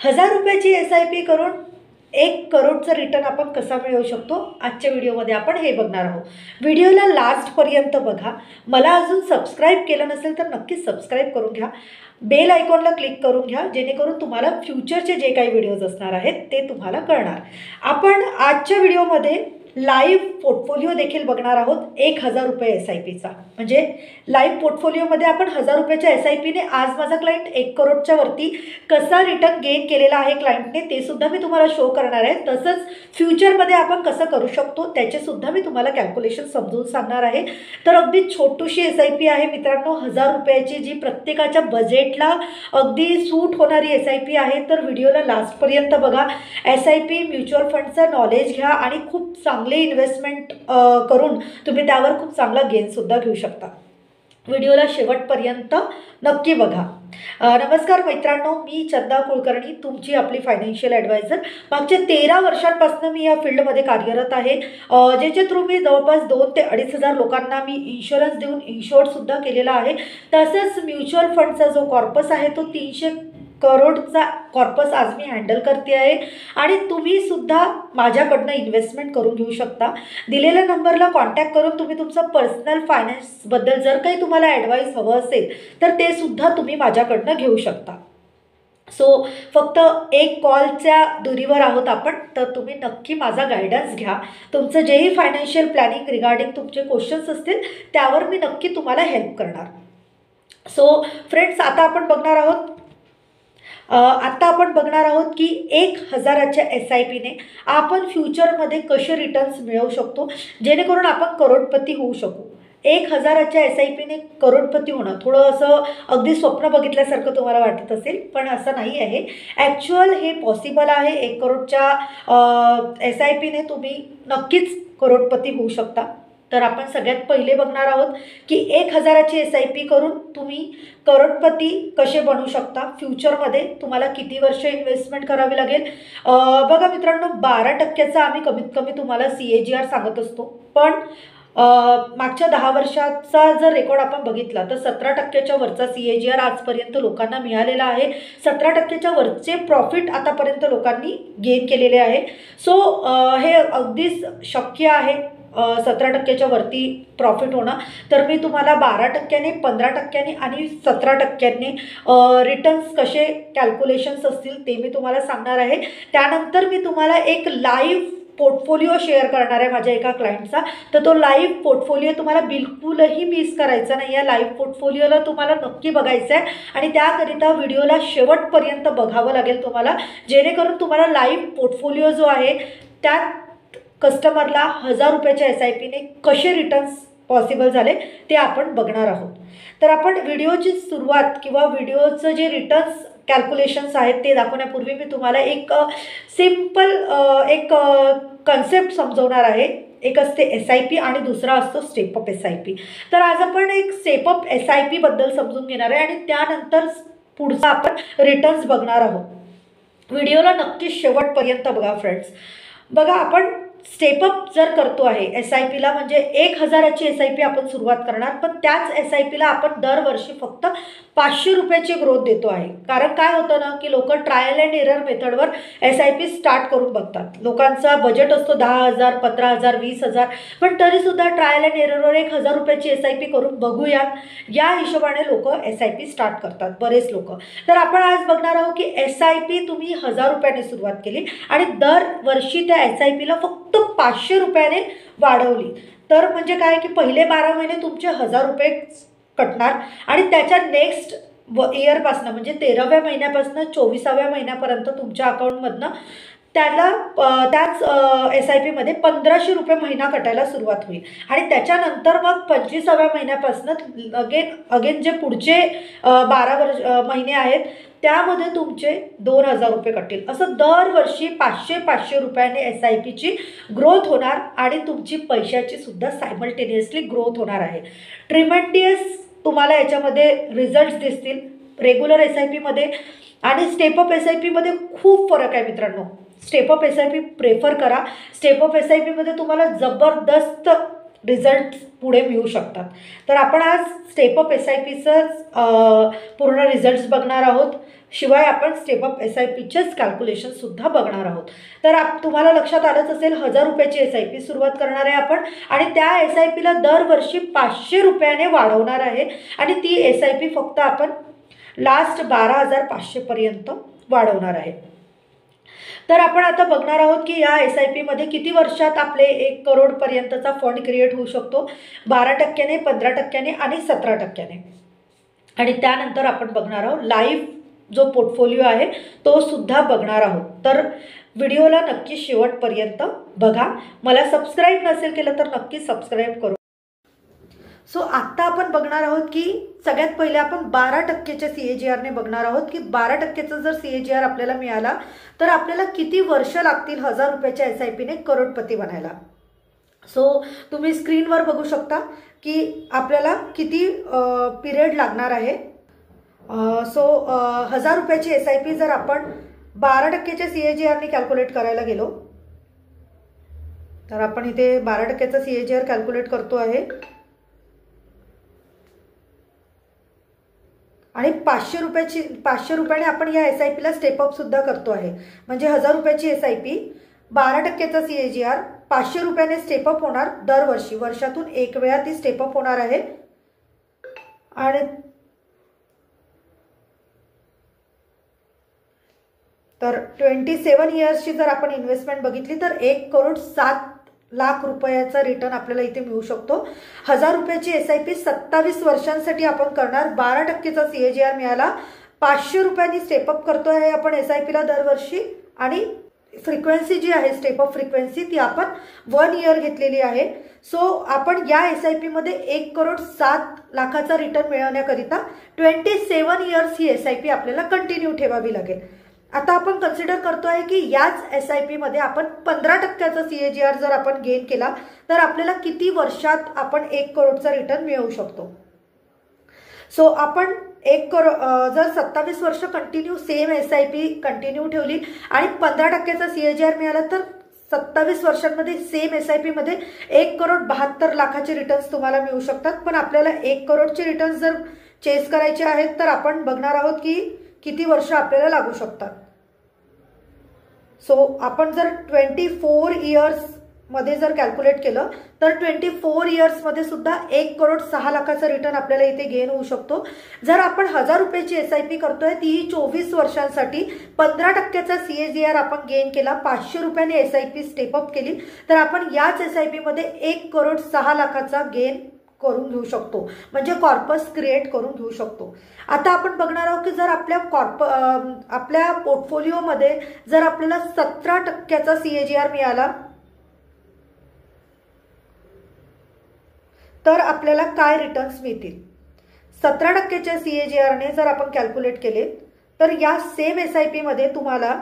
₹1000ची SIP करून 1 करोडचं return आपण कसा मिळवू शकतो, आजच्या व्हिडिओमध्ये आपण हे बघणार आहोत. व्हिडिओला लास्टपर्यंत बघा. मला अजून सबस्क्राईब केलं नसेल तर नक्कीच सबस्क्राईब करून घ्या. बेल आयकॉनला क्लिक करून घ्या, जेणेकरून तुम्हाला फ्युचरचे जे काही व्हिडिओज असणार आहेत ते तुम्हाला कळणार. आपण आजच्या व्हिडिओमध्ये लाईव्ह पोर्टफोलिओ देखील बघणार आहोत. ₹1000 SIPचा, म्हणजे लाईव्ह पोर्टफोलिओमध्ये आपण ₹1000च्या SIPने आज माझा क्लायंट 1 करोडच्या वरती कसा रिटर्न गेन केलेला आहे क्लायंटने, ते सुद्धा मी तुम्हाला शो करणार आहे. तसंच फ्युचरमध्ये आपण कसं करू शकतो त्याचे सुद्धा मी तुम्हाला कॅल्क्युलेशन समजून सांगणार आहे. तर अगदी छोटीशी SIP आहे मित्रांनो, ₹1000ची, जी प्रत्येकाच्या बजेटला अगदी सूट होणारी SIP आहे. तर व्हिडिओला लास्टपर्यंत बघा. SIP म्युच्युअल फंडचं नॉलेज घ्या आणि खूप चांगले इन्व्हेस्टमेंट करून तुम्ही त्यावर खूप चांगला गेनसुद्धा घेऊ शकता. व्हिडिओला शेवटपर्यंत नक्की बघा. नमस्कार मित्रांनो, मी चंदा कुलकर्णी, तुमची आपली फायनान्शियल ॲडवायझर. मागच्या 13 वर्षांपासून मी या फील्डमध्ये कार्यरत आहे, ज्याच्या थ्रू मी जवळपास 2 ते 2,500 लोकांना मी इन्शुरन्स देऊन इन्शोर्डसुद्धा केलेला आहे. तसंच म्युच्युअल फंडचा जो कॉर्पस आहे तो 300 करोडचा कॉर्पस आज मी हँडल करते आहे. आणि तुम्हीसुद्धा माझ्याकडनं इन्व्हेस्टमेंट करून घेऊ शकता. दिलेल्या नंबरला कॉन्टॅक्ट करून तुम्ही तुमचं पर्सनल फायनान्सबद्दल जर काही तुम्हाला ॲडवाईस हवं असेल तर ते सुद्धा तुम्ही माझ्याकडनं घेऊ शकता. सो फक्त एक कॉलच्या दुरीवर आहोत आपण, तर तुम्ही नक्की माझा गायडन्स घ्या. तुमचं जेही फायनान्शियल प्लॅनिंग रिगार्डिंग तुमचे क्वेश्चन्स असतील त्यावर मी नक्की तुम्हाला हेल्प करणार. सो फ्रेंड्स, आता आपण बघणार आहोत की 1000च्या SIPने आपण फ्युचरमध्ये कसे रिटर्न्स मिळवू शकतो, जेणेकरून आपण करोडपती होऊ शकू. 1000च्या SIPने करोडपती होणं थोडं असं अगदी स्वप्न बघितल्यासारखं तुम्हाला वाटत असेल, पण असं नाही आहे. ॲक्च्युअल हे पॉसिबल आहे. 1 करोडच्या SIPने तुम्ही नक्कीच करोडपती होऊ शकता. तर आपण सगळ्यात पहिले बघणार आहोत की 1000ची SIP करून तुम्ही करोडपती कसे बनवू शकता. फ्युचरमध्ये तुम्हाला किती वर्ष इन्व्हेस्टमेंट करावी लागेल. बघा मित्रांनो, 12% आम्ही कमीत कमी तुम्हाला CAGR सांगत असतो, पण मागच्या 10 वर्षाचा जर रेकॉर्ड आपण बघितला तर 17%च्या वरचा CAGR आजपर्यंत लोकांना मिळालेला आहे. 17%च्या वरचे प्रॉफिट आतापर्यंत लोकांनी गेन केलेले आहे. सो हे अगदीच शक्य आहे 17%च्या वरती प्रॉफिट होणं. तर मी तुम्हाला 12%ने, 15%ने आणि 17%ने रिटर्न्स कसे कॅल्क्युलेशन्स असतील ते मी तुम्हाला सांगणार आहे. त्यानंतर मी तुम्हाला एक लाईव्ह पोर्टफोलिओ शेअर करणार आहे माझ्या एका क्लायंटचा. तर तो लाईव्ह पोर्टफोलिओ तुम्हाला बिलकुलही मिस करायचा नाही आहे. लाईव्ह पोर्टफोलिओला तुम्हाला नक्की बघायचं आहे आणि त्याकरिता व्हिडिओला शेवटपर्यंत बघावं लागेल तुम्हाला, जेणेकरून तुम्हाला लाईव्ह पोर्टफोलिओ जो आहे त्यात कस्टमरला ₹1000च्या SIPने कसे रिटर्न्स पॉसिबल झाले ते आपण बघणार आहोत. तर आपण व्हिडिओची सुरुवात किंवा व्हिडिओचं जे रिटर्न्स कॅल्क्युलेशन्स आहेत ते दाखवण्यापूर्वी मी तुम्हाला एक सिम्पल एक कन्सेप्ट समजवणार आहे. एक असते SIP आणि दुसरा असतो स्टेपअप SIP. तर आज आपण एक स्टेपअप SIP बद्दल समजून घेणार आहे आणि त्यानंतर पुढचा आपण रिटर्न्स बघणार आहोत. व्हिडिओला नक्की शेवटपर्यंत बघा फ्रेंड्स. बघा, आपण स्टेपअप जर करतो आहे SIPला, म्हणजे 1000ची SIP आपण सुरुवात करणार, पण त्याच SIPला आपण दरवर्षी फक्त ₹500ची ग्रोथ देतो आहे. कारण काय होतं ना की लोक ट्रायल अँड एरर मेथडवर SIP स्टार्ट करून बघतात. लोकांचा बजेट असतो 10,000, 15,000, 20,000, पण तरीसुद्धा ट्रायल अँड एररवर ₹1000ची SIP करून बघूयात या हिशोबाने लोक SIP स्टार्ट करतात, बरेच लोक. तर आपण आज बघणार आहोत की SIP तुम्ही ₹1000ने सुरुवात केली आणि दरवर्षी त्या SIPला फक्त ₹500ने वाढवली, तर म्हणजे काय की पहिले 12 महिने तुमचे ₹1000 कटणार आणि त्याच्या नेक्स्ट इयरपासनं म्हणजे 13व्या महिन्यापासून 24व्या महिन्यापर्यंत तुमच्या अकाउंटमधनं त्याच SIPमध्ये ₹1500 महिना कटायला सुरुवात होईल. आणि त्याच्यानंतर मग 25व्या महिन्यापासून अगेन जे पुढचे 12 महिने आहेत त्यामध्ये तुमचे ₹2000 कटतील. असं दरवर्षी ₹500ने SIPची ग्रोथ होणार आणि तुमची पैशाची सुद्धा सायमल्टेनियसली ग्रोथ होणार आहे. ट्रिमेंडियस तुम्हाला याच्यामध्ये रिझल्ट्स दिसतील. रेग्युलर SIPमध्ये आणि स्टेपअप SIPमध्ये खूप फरक आहे मित्रांनो. स्टेपअप SIP प्रेफर करा. स्टेपअप SIPमध्ये तुम्हाला जबरदस्त रिझल्ट पुढे मिळू शकतात. तर आपण आज स्टेपअप SIPचं पूर्ण रिझल्ट्स बघणार आहोत. शिवाय आपण स्टेपअप SIPचेच कॅल्क्युलेशनसुद्धा बघणार आहोत. तर तुम्हाला लक्षात आलंच असेल, 1000 रुपयाची SIP सुरुवात करणार आहे आपण आणि त्या SIPला दरवर्षी 500 रुपयाने वाढवणार आहे आणि ती SIP फक्त आपण लास्ट 12,500पर्यंत वाढवणार आहे. तर आपण आता बघणार आहोत की या SIPमध्ये किती वर्षात आपले 1 करोडपर्यंतचा फंड क्रिएट होऊ शकतो. 12%, 15% आणि 17%. आणि त्यानंतर आपण बघणार आहोत लाईव्ह जो पोर्टफोलिओ आहे तो सुद्धा बघणार आहोत. तर व्हिडिओला नक्की शेवटपर्यंत बघा. मला सबस्क्राईब नसेल केलं तर नक्की सबस्क्राईब करू. सो आत्ता आपण बघणार आहोत की सगळ्यात पहिले आपण 12%च्या CAGRने बघणार आहोत की 12%चा जर CAGR आपल्याला मिळाला तर आपल्याला किती वर्ष लागतील 1000 रुपयाच्या SIPने करोडपती बनायला. सो तुम्ही स्क्रीनवर बघू शकता की आपल्याला किती पिरियड लागणार आहे. सो 1000 रुपयाची SIP जर आपण 12%च्या CAGRने कॅल्क्युलेट करायला गेलो तर आपण इथे 12%चा CAGR कॅल्क्युलेट करतो आहे आणि 500 रुपयाने आपण या SIPला स्टेपअप सुद्धा करतो आहे. म्हणजे 1000 रुपयाची SIP 12%चा CAGR 500 रुपयाने स्टेपअप होणार दरवर्षी. वर्षातून एक वेळा ती स्टेपअप होणार आहे. आणि तर 27 इयर्सची जर आपण इन्व्हेस्टमेंट बघितली तर 1,07,00,000 रुपयाचा रिटर्न आपल्याला इथे मिळू शकतो. 1000 रुपयाची SIP 27 वर्षांसाठी आपण करणार. 12%चा CAGR मिळाला. 500 रुपयांनी स्टेपअप करतो आहे आपण SIPला दरवर्षी आणि फ्रिक्वेन्सी जी आहे स्टेपअप फ्रिक्वेन्सी ती आपण 1 इयर घेतलेली आहे. सो आपण या SIPमध्ये 1,07,00,000चा रिटर्न मिळवण्याकरिता 27 इयर्स ही SIP आपल्याला कंटिन्यू ठेवावी लागेल. आता आपण कन्सिडर करतो आहे की याच SIPमध्ये आपण 15%चा CAGR जर आपण गेन केला तर आपल्याला किती वर्षात आपण 1 करोडचा रिटर्न मिळवू शकतो. सो आपण 1 करोड जर 27 वर्ष कंटिन्यू सेम SIP कंटिन्यू ठेवली आणि 15%चा CAGR मिळाला तर 27 वर्षांमध्ये सेम SIPमध्ये 1,72,00,000चे रिटर्न्स तुम्हाला मिळू शकतात. पण आपल्याला 1 करोडचे रिटर्न्स जर चेस करायचे आहेत तर आपण बघणार आहोत की किती वर्ष आपल्याला लागू शकतात. सो आपण जर 24 इयर्समध्ये जर कॅल्क्युलेट केलं तर 24 इयर्समध्ये सुद्धा 1,06,00,000चा रिटर्न आपल्याला इथे गेन होऊ शकतो. जर आपण 1000 रुपयाची SIP करतोय ती 24 वर्षांसाठी 15%चा CAGR आपण गेन केला. 500 रुपयाने SIP स्टेपअप केली तर आपण याच SIPमध्ये 1,06,00,000चा गेन करून घेऊ शकतो. म्हणजे कॉर्पस क्रिएट करून घेऊ शकतो. आता आपण बघणार आहोत की जर आपल्या पोर्टफोलिओमध्ये जर आपल्याला 17%चा CAGR मिळाला तर आपल्याला काय रिटर्न्स मिळतील. 17%च्या CAGRने जर आपण कॅल्क्युलेट केले तर या सेम SIPमध्ये तुम्हाला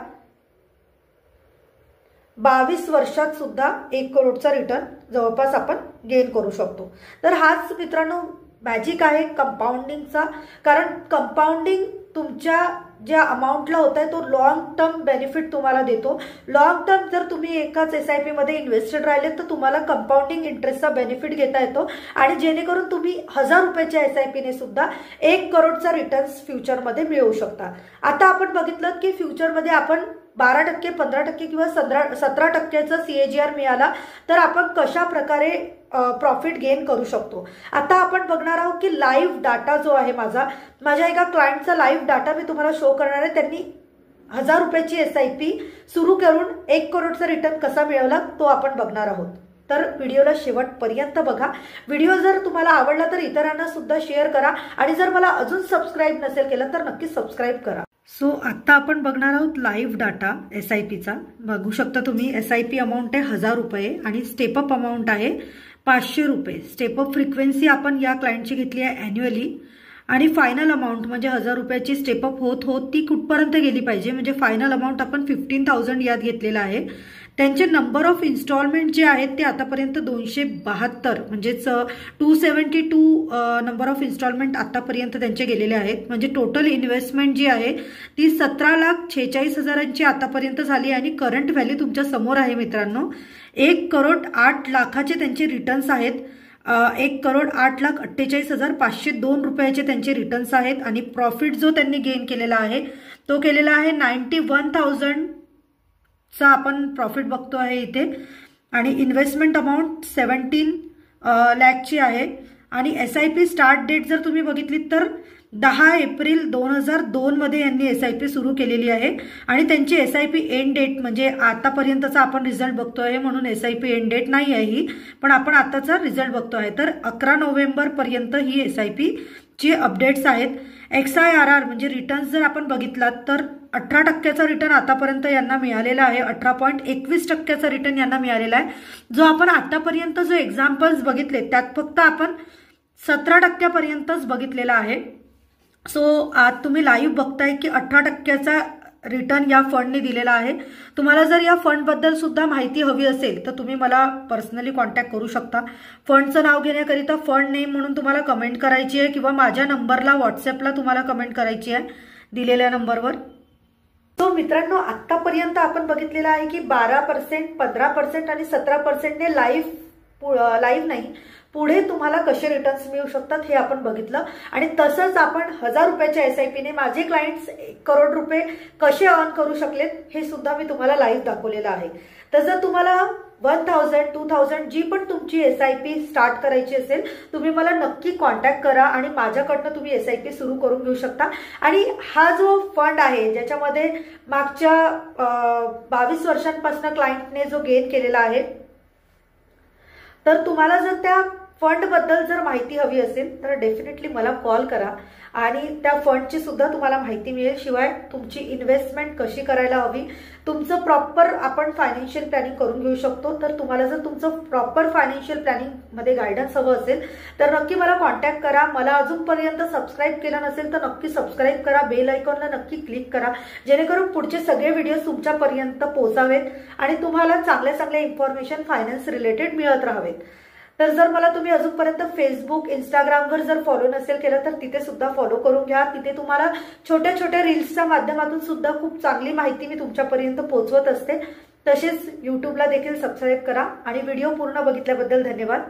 22 वर्षात सुद्धा 1 करोडचा रिटर्न जवळपास आपण गेन करू शकतो. तर हाच मित्रांनो मॅजिक आहे कंपाऊंडिंगचा. कारण कंपाऊंडिंग तुमच्या ज्या अमाऊंटला होत आहे तो लॉंग टर्म बेनिफिट तुम्हाला देतो. लॉंग टर्म जर तुम्ही एकाच SIPमध्ये इन्व्हेस्टेड राहिले तर तुम्हाला कंपाऊंडिंग इंटरेस्टचा बेनिफिट घेता येतो आणि जेणेकरून तुम्ही 1000 रुपयाच्या SIPने सुद्धा 1 करोडचा रिटर्न्स फ्युचरमध्ये मिळवू शकता. आता आपण बघितलं की फ्युचरमध्ये आपण 12%, 15% किंवा 17%चा CAGR मिळाला तर आपण कशा प्रकारे प्रॉफिट गेन करू शकतो. आता आपण बघणार आहोत की लाईव्ह डाटा जो आहे माझ्या एका क्लायंटचा लाईव्ह डाटा मी तुम्हाला शो करणार आहे. त्यांनी 1000 रुपयाची SIP सुरू करून 1 करोडचा रिटर्न कसा मिळवला तो आपण बघणार आहोत. तर व्हिडिओला शेवटपर्यंत बघा. व्हिडिओ जर तुम्हाला आवडला तर इतरांना सुद्धा शेअर करा आणि जर मला अजून सबस्क्राईब नसेल केलं तर नक्की सबस्क्राईब करा. सो आत्ता आपण बघणार आहोत लाईव्ह डाटा SIPचा. बघू शकता तुम्ही SIP अमाऊंट आहे 1000 रुपये आणि स्टेपअप अमाऊंट आहे 500 रुपये. स्टेपअप फ्रिक्वेन्सी आपण या क्लायंटची घेतली आहे ॲन्युअली आणि फायनल अमाऊंट म्हणजे 1000 रुपयाची स्टेपअप होत ती कुठपर्यंत गेली पाहिजे म्हणजे फायनल अमाऊंट आपण 15,000 यात घेतलेला आहे. त्यांचे नंबर ऑफ इन्स्टॉलमेंट जे आहेत ते आतापर्यंत 272 म्हणजेच 272 नंबर ऑफ इन्स्टॉलमेंट आतापर्यंत त्यांचे गेलेले आहेत. म्हणजे टोटल इन्व्हेस्टमेंट जी आहे ती 17,46,000ची आतापर्यंत झाली आणि करंट व्हॅल्यू तुमच्या समोर आहे मित्रांनो. 1,08,00,000चे त्यांचे रिटर्न्स आहेत. 1,08,48,502 रुपयाचे त्यांचे रिटर्न्स आहेत आणि प्रॉफिट जो त्यांनी गेन केलेला आहे तो केलेला आहे 91,000 चा आपण प्रॉफिट बघतो आहे इथे. आणि इन्व्हेस्टमेंट अमाऊंट 17 लाखची आहे. आणि SIP स्टार्ट डेट जर तुम्ही बघितली तर 10 एप्रिल 2002 मध्ये यांनी SIP सुरू केलेली आहे. आणि त्यांची SIP एंड डेट म्हणजे आतापर्यंतचा आपण रिझल्ट बघतो आहे म्हणून SIP एंड डेट नाही आहे ही, पण आपण आताचा रिझल्ट बघतो आहे. तर 11 नोव्हेंबर पर्यंत ही SIP ची अपडेट्स आहेत. XIRR म्हणजे रिटर्न्स जर आपण बघितलात तर 18% रिटर्न आतापर्यंत यांना मिळालेला आहे. 18.21% रिटर्न यांना मिळालेला आहे. जो आपण आतापर्यंत जो एक्झाम्पल्स बघितले त्यात फक्त आपण 17% बघितलेला आहे. सो आज तुम्ही लाईव्ह बघताय की 18%चा रिटर्न या फंडने दिलेला आहे. तुम्हाला जर या फंडबद्दल सुद्धा माहिती हवी असेल तर तुम्ही मला पर्सनली कॉन्टॅक्ट करू शकता. फंडचं नाव घेण्याकरिता फंड नेम म्हणून तुम्हाला कमेंट करायची आहे किंवा माझ्या नंबरला व्हॉट्सअपला तुम्हाला कमेंट करायची आहे दिलेल्या नंबरवर. तो मित्रांनो आतापर्यंत आपण बघितलेलं आहे की 12%, 15% आणि 17%ने लाईव्ह नाही पुढे तुम्हाला कसे रिटर्न्स मिळू शकतात हे आपण बघितलं. आणि तसंच आपण 1000 रुपयाच्या SIPने माझे क्लायंट्स 1 करोड रुपये कसे अर्न करू शकलेत हे सुद्धा मी तुम्हाला लाईव्ह दाखवलेलं आहे. तर जर तुम्हाला 1000, 2000 जी पण तुमची SIP स्टार्ट करायची असेल तुम्ही मला नक्की कॉन्टॅक्ट करा आणि माझ्याकडनं तुम्ही SIP सुरू करून घेऊ शकता. आणि हा जो फंड आहे ज्याच्यामध्ये मागच्या 22 वर्षांपासून क्लायंटने जो गेन केलेला आहे, तर तुम्हाला जर त्या फंडबद्दल जर माहिती हवी असेल तर डेफिनेटली मला कॉल करा आणि त्या फंडची सुद्धा तुम्हाला माहिती मिळेल. शिवाय तुमची इन्व्हेस्टमेंट कशी करायला हवी, तुमचं प्रॉपर आपण फायनान्शियल प्लॅनिंग करून घेऊ शकतो. तर तुम्हाला जर तुमचं प्रॉपर फायनान्शियल प्लॅनिंगमध्ये गायडन्स हवं असेल तर नक्की मला कॉन्टॅक्ट करा. मला अजूनपर्यंत सबस्क्राईब केलं नसेल तर नक्की सबस्क्राईब करा, बेल आयकॉनला नक्की क्लिक करा जेणेकरून पुढचे सगळे व्हिडिओ तुमच्यापर्यंत पोहोचावेत आणि तुम्हाला चांगल्या चांगल्या इन्फॉर्मेशन फायनान्स रिलेटेड मिळत राहावेत. तर जर मला तुम्ही अजूनपर्यंत फेसबुक, इंस्टाग्रामवर जर फॉलो नसेल केलं तर तिथे सुद्धा फॉलो करून घ्या. तिथे तुम्हाला छोट्या छोट्या रील्सच्या माध्यमातून सुद्धा खूप चांगली माहिती मी तुमच्यापर्यंत पोहोचवत असते. तसेच यूट्यूबला देखील सबस्क्राईब करा आणि व्हिडिओ पूर्ण बघितल्याबद्दल धन्यवाद.